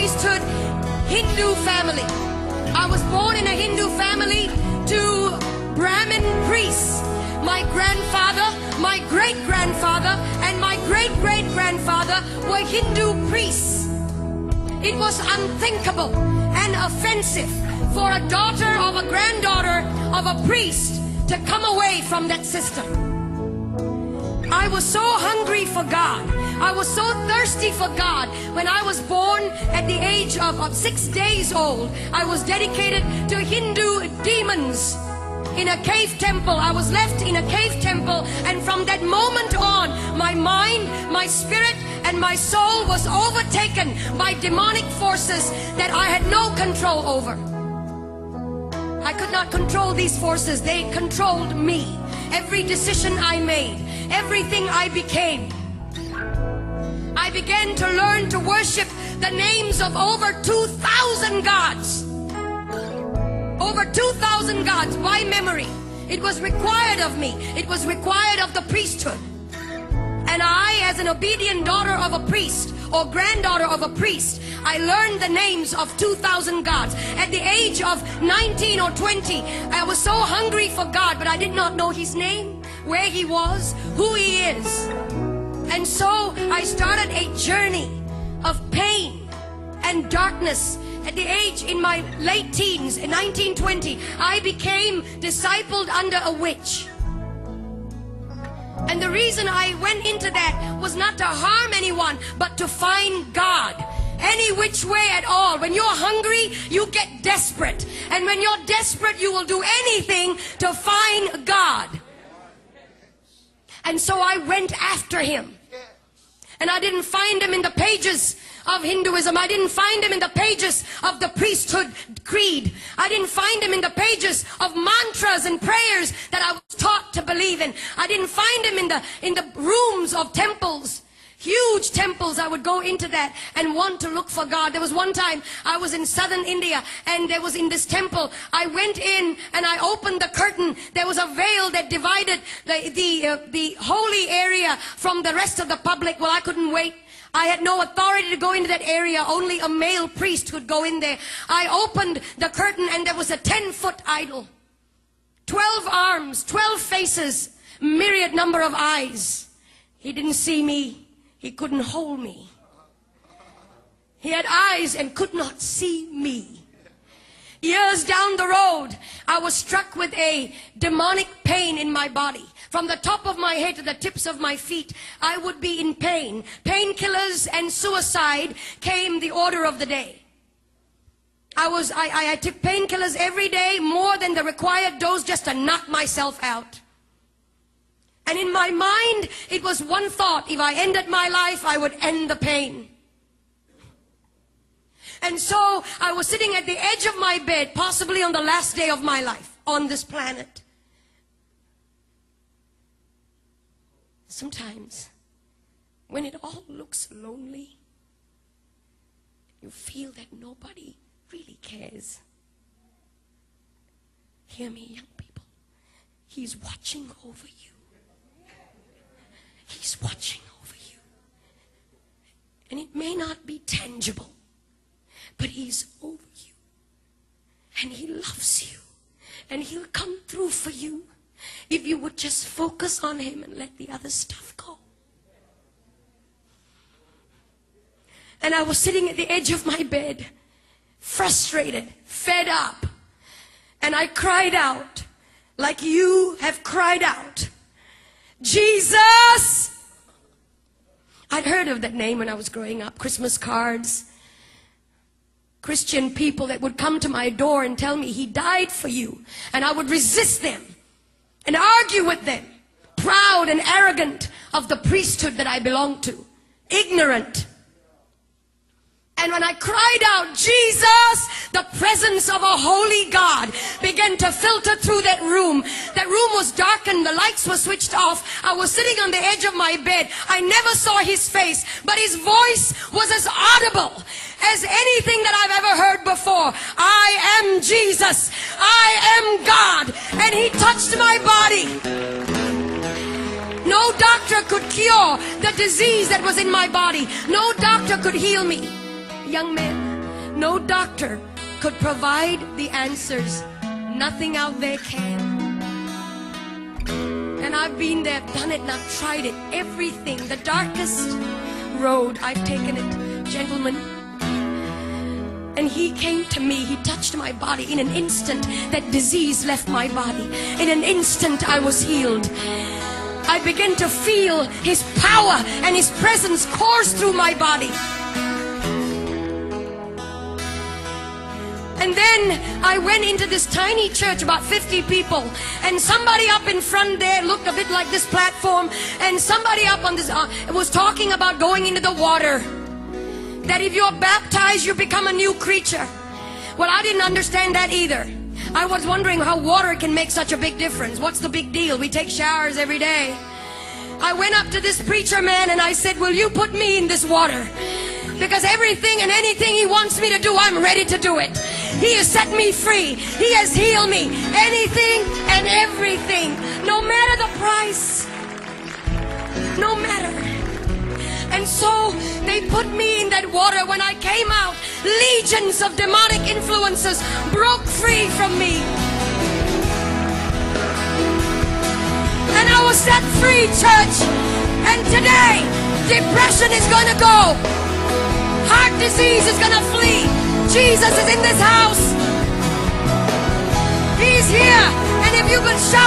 priesthood Hindu family. I was born in a Hindu family to Brahmin priests. My grandfather, my great-grandfather, and my great-great-grandfather were Hindu priests. It was unthinkable and offensive for a daughter of a granddaughter of a priest to come away from that system. I was so hungry for God. I was so thirsty for God. When I was born at the age of 6 days old, I was dedicated to Hindu demons in a cave temple. I was left in a cave temple, and from that moment on, my mind, my spirit, and my soul was overtaken by demonic forces that I had no control over. I could not control these forces. They controlled me. Every decision I made, everything I became. I began to learn to worship the names of over 2,000 gods. Over 2,000 gods by memory. It was required of me. It was required of the priesthood. And I, as an obedient daughter of a priest or granddaughter of a priest, I learned the names of 2,000 gods. At the age of 19 or 20, I was so hungry for God, but I did not know His name, where He was, who He is. And so I started a journey of pain and darkness. At the age, in my late teens, in 1920, I became discipled under a witch. And the reason I went into that was not to harm anyone, but to find God. Any which way at all. When you're hungry, you get desperate. And when you're desperate, you will do anything to find God. And so I went after Him. And I didn't find Him in the pages of Hinduism. I didn't find Him in the pages of the priesthood creed. I didn't find Him in the pages of mantras and prayers that I was taught to believe in. I didn't find Him in the rooms of temples. Huge temples. I would go into that and want to look for God. There was one time I was in southern India, and there was in this temple. I went in and I opened the curtain. There was a veil that divided the holy area from the rest of the public. Well, I couldn't wait. I had no authority to go into that area. Only a male priest could go in there. I opened the curtain, and there was a 10-foot idol. 12 arms, 12 faces, myriad number of eyes. He didn't see me. He couldn't hold me. He had eyes and could not see me. Years down the road, I was struck with a demonic pain in my body. From the top of my head to the tips of my feet, I would be in pain. Painkillers and suicide came the order of the day. I took painkillers every day, more than the required dose, just to knock myself out. And in my mind, it was one thought: if I ended my life, I would end the pain. And so I was sitting at the edge of my bed, possibly on the last day of my life on this planet. Sometimes, when it all looks lonely, you feel that nobody really cares. Hear me, young people. He's watching over you. He's watching over you. And it may not be tangible, but He's over you. And He loves you. And He'll come through for you if you would just focus on Him and let the other stuff go. And I was sitting at the edge of my bed, frustrated, fed up. And I cried out like you have cried out, Jesus! I'd heard of that name when I was growing up. Christmas cards. Christian people that would come to my door and tell me He died for you. And I would resist them and argue with them. Proud and arrogant of the priesthood that I belonged to. Ignorant. And when I cried out, Jesus, the presence of a holy God began to filter through that room. That room was darkened. The lights were switched off. I was sitting on the edge of my bed. I never saw His face, but His voice was as audible as anything that I've ever heard before. I am Jesus. I am God. And He touched my body. No doctor could cure the disease that was in my body. No doctor could heal me. Young men, No doctor could provide the answers. Nothing out there can. And I've been there, done it, and I've tried it. Everything, the darkest road, I've taken it. Gentlemen, and he came to me, he touched my body. In an instant, that disease left my body. In an instant, I was healed. I began to feel his power and his presence course through my body. And then I went into this tiny church, about 50 people, and somebody up in front there looked a bit like this platform, and somebody up on this was talking about going into the water, that if you're baptized you become a new creature. Well, I didn't understand that either. I was wondering how water can make such a big difference. What's the big deal? We take showers every day. I went up to this preacher man and I said, will you put me in this water? Because everything and anything he wants me to do, I'm ready to do it. He has set me free. He has healed me. Anything and everything. No matter the price. No matter. And so they put me in that water. When I came out, legions of demonic influences broke free from me. And I was set free, church. And today, depression is going to go. Heart disease is going to flee. Jesus is in this house. He's here. And if you will shout,